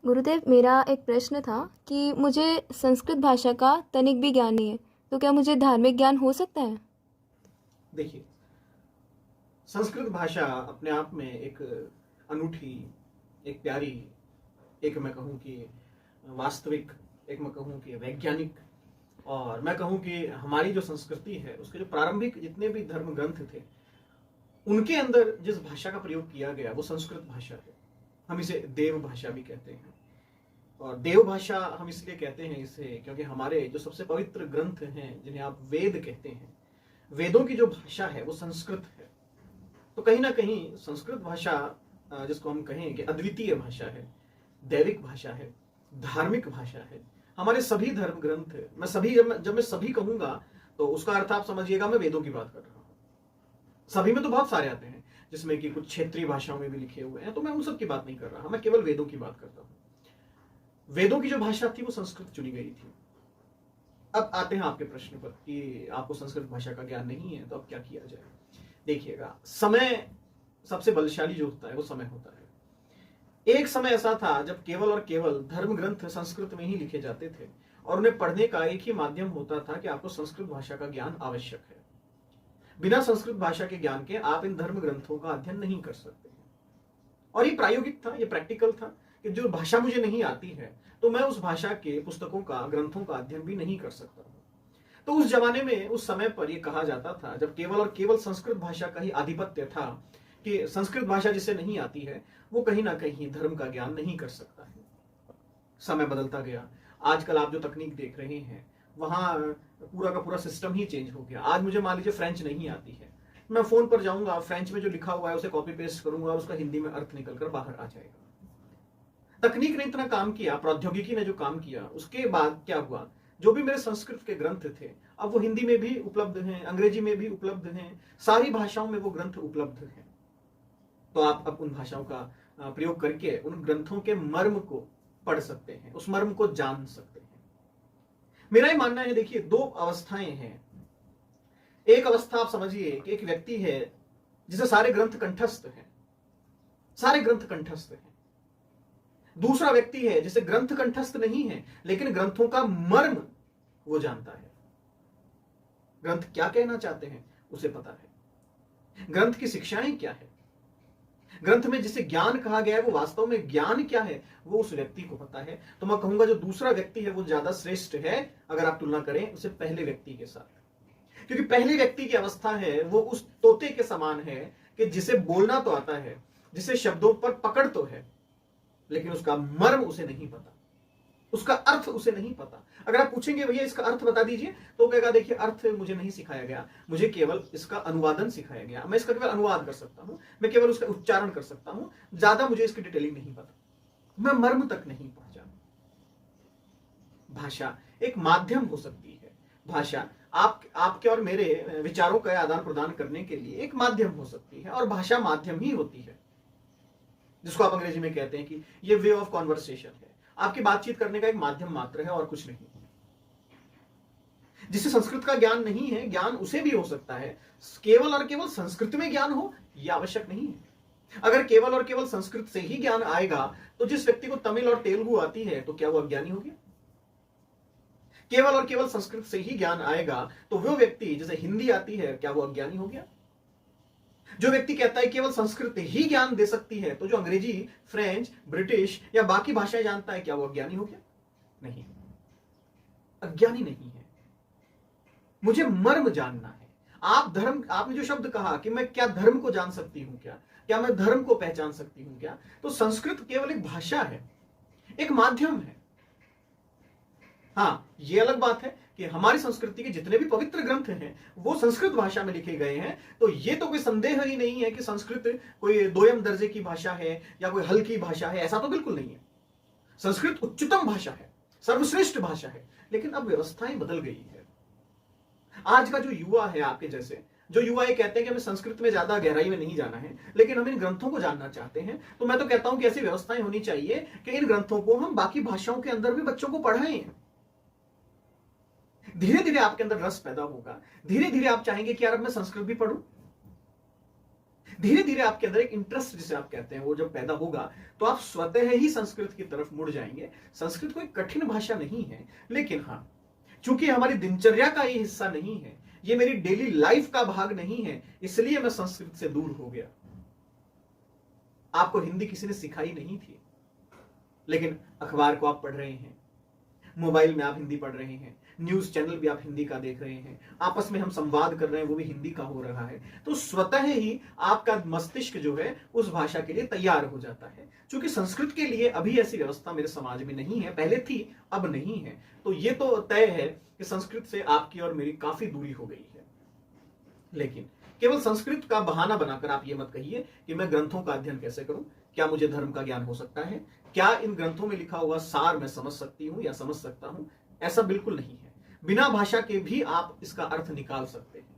गुरुदेव, मेरा एक प्रश्न था कि मुझे संस्कृत भाषा का तनिक भी ज्ञान नहीं है, तो क्या मुझे धार्मिक ज्ञान हो सकता है? देखिए, संस्कृत भाषा अपने आप में एक अनूठी, एक प्यारी, एक मैं कहूँ कि वास्तविक, एक मैं कहूँ कि वैज्ञानिक, और मैं कहूँ कि हमारी जो संस्कृति है उसके जो प्रारंभिक जितने भी धर्म ग्रंथ थे उनके अंदर जिस भाषा का प्रयोग किया गया वो संस्कृत भाषा है। हम इसे देव भाषा भी कहते हैं। और देव भाषा हम इसलिए कहते हैं इसे क्योंकि हमारे जो सबसे पवित्र ग्रंथ हैं जिन्हें आप वेद कहते हैं, वेदों की जो भाषा है वो संस्कृत है। तो कहीं ना कहीं संस्कृत भाषा जिसको हम कहें कि अद्वितीय भाषा है, दैविक भाषा है, धार्मिक भाषा है। हमारे सभी धर्म ग्रंथ, मैं सभी जब मैं सभी कहूंगा तो उसका अर्थ आप समझिएगा मैं वेदों की बात कर रहा हूं। सभी में तो बहुत सारे आते हैं जिसमें कि कुछ क्षेत्रीय भाषाओं में भी लिखे हुए हैं, तो मैं उन सब की बात नहीं कर रहा, मैं केवल वेदों की बात करता हूं। वेदों की जो भाषा थी वो संस्कृत चुनी गई थी। अब आते हैं आपके प्रश्न पर कि आपको संस्कृत भाषा का ज्ञान नहीं है तो अब क्या किया जाए। देखिएगा, समय सबसे बलशाली जो होता है वो समय होता है। एक समय ऐसा था जब केवल और केवल धर्म ग्रंथ संस्कृत में ही लिखे जाते थे और उन्हें पढ़ने का एक ही माध्यम होता था कि आपको संस्कृत भाषा का ज्ञान आवश्यक है। बिना संस्कृत भाषा के ज्ञान के आप इन धर्म ग्रंथों का अध्ययन नहीं कर सकते हैं। और ये प्रायोगिक था, ये प्रैक्टिकल था कि जो भाषा मुझे नहीं आती है तो मैं उस भाषा के पुस्तकों का, ग्रंथों का अध्ययन भी नहीं कर सकता हूं। तो उस जमाने में, उस समय पर यह कहा जाता था जब केवल और केवल संस्कृत भाषा का ही आधिपत्य था कि संस्कृत भाषा जिसे नहीं आती है वो कहीं ना कहीं धर्म का ज्ञान नहीं कर सकता है। समय बदलता गया। आजकल आप जो तकनीक देख रहे हैं वहां पूरा का पूरा सिस्टम ही चेंज हो गया। आज मुझे मान लीजिए फ्रेंच नहीं आती है, मैं फोन पर जाऊंगा, फ्रेंच में जो लिखा हुआ है उसे कॉपी पेस्ट करूंगा, उसका हिंदी में अर्थ निकलकर बाहर आ जाएगा। तकनीक ने इतना काम किया, प्रौद्योगिकी ने जो काम किया, उसके बाद क्या हुआ, जो भी मेरे संस्कृत के ग्रंथ थे अब वो हिंदी में भी उपलब्ध हैं, अंग्रेजी में भी उपलब्ध हैं, सारी भाषाओं में वो ग्रंथ उपलब्ध हैं। तो आप अब उन भाषाओं का प्रयोग करके उन ग्रंथों के मर्म को पढ़ सकते हैं, उस मर्म को जान सकते हैं। मेरा ये मानना है, देखिए, दो अवस्थाएं हैं। एक अवस्था आप समझिए कि एक व्यक्ति है जिसे सारे ग्रंथ कंठस्थ हैं, सारे ग्रंथ कंठस्थ हैं। दूसरा व्यक्ति है जिसे ग्रंथ कंठस्थ नहीं है लेकिन ग्रंथों का मर्म वो जानता है। ग्रंथ क्या कहना चाहते हैं उसे पता है, ग्रंथ की शिक्षाएं क्या है, ग्रंथ में जिसे ज्ञान कहा गया है वो वास्तव में ज्ञान क्या है वो उस व्यक्ति को पता है। तो मैं कहूंगा जो दूसरा व्यक्ति है वो ज्यादा श्रेष्ठ है अगर आप तुलना करें उसे पहले व्यक्ति के साथ। क्योंकि पहले व्यक्ति की अवस्था है वो उस तोते के समान है कि जिसे बोलना तो आता है, जिसे शब्दों पर पकड़ तो है, लेकिन उसका मर्म उसे नहीं पता, उसका अर्थ उसे नहीं पता। अगर आप पूछेंगे भैया इसका अर्थ बता दीजिए तो कहेगा देखिए अर्थ मुझे नहीं सिखाया गया, मुझे केवल इसका अनुवादन सिखाया गया, मैं इसका केवल अनुवाद कर सकता हूं, मैं केवल उसका उच्चारण कर सकता हूं, ज्यादा मुझे इसकी डिटेलिंग नहीं पता, मैं मर्म तक नहीं पहुंचा। भाषा एक माध्यम हो सकती है, भाषा आपके और मेरे विचारों का आदान प्रदान करने के लिए एक माध्यम हो सकती है, और भाषा माध्यम ही होती है, जिसको आप अंग्रेजी में कहते हैं कि ये वे ऑफ कॉन्वर्सेशन है, आपकी बातचीत करने का एक माध्यम मात्र है और कुछ नहीं। जिसे संस्कृत का ज्ञान नहीं है, ज्ञान उसे भी हो सकता है, केवल और केवल संस्कृत में ज्ञान हो यह आवश्यक नहीं है। अगर केवल और केवल संस्कृत से ही ज्ञान आएगा तो जिस व्यक्ति को तमिल और तेलुगु आती है तो क्या वो अज्ञानी हो गया? केवल और केवल संस्कृत से ही ज्ञान आएगा तो वो व्यक्ति जिसे हिंदी आती है क्या वो अज्ञानी हो गया? जो व्यक्ति कहता है केवल संस्कृत ही ज्ञान दे सकती है तो जो अंग्रेजी, फ्रेंच, ब्रिटिश या बाकी भाषाएं जानता है क्या वो अज्ञानी हो गया? नहीं, अज्ञानी नहीं है। मुझे मर्म जानना है। आपने जो शब्द कहा कि मैं क्या धर्म को जान सकती हूं, क्या मैं धर्म को पहचान सकती हूं क्या, तो संस्कृत केवल एक भाषा है, एक माध्यम है। हाँ, ये अलग बात है कि हमारी संस्कृति के जितने भी पवित्र ग्रंथ हैं वो संस्कृत भाषा में लिखे गए हैं, तो ये तो कोई संदेह ही नहीं है कि संस्कृत कोई दोयम दर्जे की भाषा है या कोई हल्की भाषा है, ऐसा तो बिल्कुल नहीं है। संस्कृत उच्चतम भाषा है, सर्वश्रेष्ठ भाषा है, लेकिन अब व्यवस्थाएं बदल गई है। आज का जो युवा है, आपके जैसे जो युवा ये कहते हैं कि हमें संस्कृत में ज्यादा गहराई में नहीं जाना है लेकिन हम इन ग्रंथों को जानना चाहते हैं, तो मैं तो कहता हूं कि ऐसी व्यवस्थाएं होनी चाहिए कि इन ग्रंथों को हम बाकी भाषाओं के अंदर भी बच्चों को पढ़ाएं। धीरे धीरे आपके अंदर रस पैदा होगा, धीरे धीरे आप चाहेंगे कि यार अब मैं संस्कृत भी पढ़ूं। धीरे धीरे आपके अंदर एक इंटरेस्ट जिसे आप कहते हैं वो जब पैदा होगा तो आप स्वतः ही संस्कृत की तरफ मुड़ जाएंगे। संस्कृत कोई कठिन भाषा नहीं है, लेकिन हाँ, चूंकि हमारी दिनचर्या का ये हिस्सा नहीं है, ये मेरी डेली लाइफ का भाग नहीं है, इसलिए मैं संस्कृत से दूर हो गया। आपको हिंदी किसी ने सिखाई नहीं थी, लेकिन अखबार को आप पढ़ रहे हैं, मोबाइल में आप हिंदी पढ़ रहे हैं, न्यूज चैनल भी आप हिंदी का देख रहे हैं, आपस में हम संवाद कर रहे हैं वो भी हिंदी का हो रहा है, तो स्वतः ही आपका मस्तिष्क जो है उस भाषा के लिए तैयार हो जाता है। क्योंकि संस्कृत के लिए अभी ऐसी व्यवस्था मेरे समाज में नहीं है, पहले थी अब नहीं है, तो ये तो तय है कि संस्कृत से आपकी और मेरी काफी दूरी हो गई है। लेकिन केवल संस्कृत का बहाना बनाकर आप ये मत कहिए कि मैं ग्रंथों का अध्ययन कैसे करूं, क्या मुझे धर्म का ज्ञान हो सकता है, क्या इन ग्रंथों में लिखा हुआ सार मैं समझ सकती हूं या समझ सकता हूं। ऐसा बिल्कुल नहीं है। बिना भाषा के भी आप इसका अर्थ निकाल सकते हैं।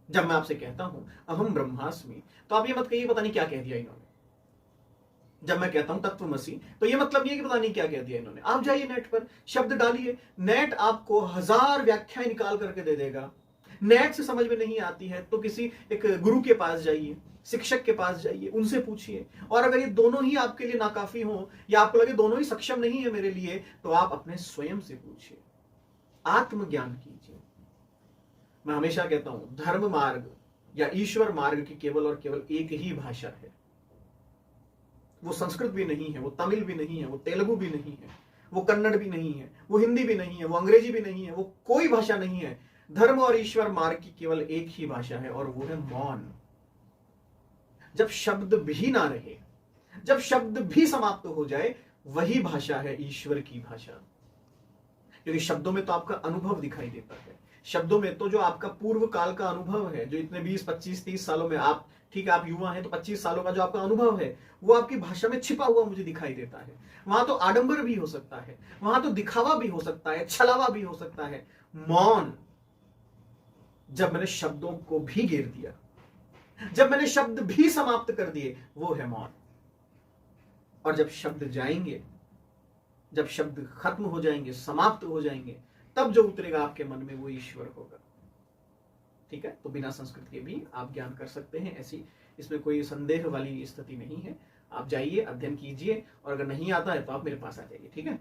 जब मैं आपसे कहता हूं अहम ब्रह्मास्मि, तो आप ये मत कहिए पता नहीं क्या कह दिया इन्होंने। जब मैं कहता हूं तत्वमसि, तो ये मतलब ये कि पता नहीं क्या कह दिया इन्होंने। आप जाइए नेट पर, शब्द डालिए, नेट आपको 1000 व्याख्याएं निकाल करके दे देगा। नेट से समझ में नहीं आती है तो किसी एक गुरु के पास जाइए, शिक्षक के पास जाइए, उनसे पूछिए। और अगर ये दोनों ही आपके लिए नाकाफी हो या आपको लगे दोनों ही सक्षम नहीं है मेरे लिए, तो आप अपने स्वयं से पूछिए, आत्मज्ञान कीजिए। मैं हमेशा कहता हूं धर्म मार्ग या ईश्वर मार्ग की केवल और केवल एक ही भाषा है। वो संस्कृत भी नहीं है, वो तमिल भी नहीं है, वो तेलुगु भी नहीं है, वो कन्नड़ भी नहीं है, वो हिंदी भी नहीं है, वो अंग्रेजी भी नहीं है, वो कोई भाषा नहीं है। धर्म और ईश्वर मार्ग की केवल एक ही भाषा है और वो है मौन। जब शब्द भी ना रहे, जब शब्द भी समाप्त हो जाए, वही भाषा है ईश्वर की भाषा। क्योंकि शब्दों में तो आपका अनुभव दिखाई देता है, शब्दों में तो जो आपका पूर्व काल का अनुभव है, जो इतने 20, 25, 30 सालों में आप, ठीक है आप युवा हैं तो 25 सालों का जो आपका अनुभव है वो आपकी भाषा में छिपा हुआ मुझे दिखाई देता है। वहां तो आडंबर भी हो सकता है, वहां तो दिखावा भी हो सकता है, छलावा भी हो सकता है। मौन, जब मैंने शब्दों को भी गिर दिया, जब मैंने शब्द भी समाप्त कर दिए, वो है मौन। और जब शब्द जाएंगे, जब शब्द खत्म हो जाएंगे, समाप्त हो जाएंगे, तब जो उतरेगा आपके मन में वो ईश्वर होगा। ठीक है, तो बिना संस्कृत के भी आप ज्ञान कर सकते हैं, ऐसी इसमें कोई संदेह वाली स्थिति नहीं है। आप जाइए, अध्ययन कीजिए, और अगर नहीं आता है तो आप मेरे पास आ जाइए। ठीक है।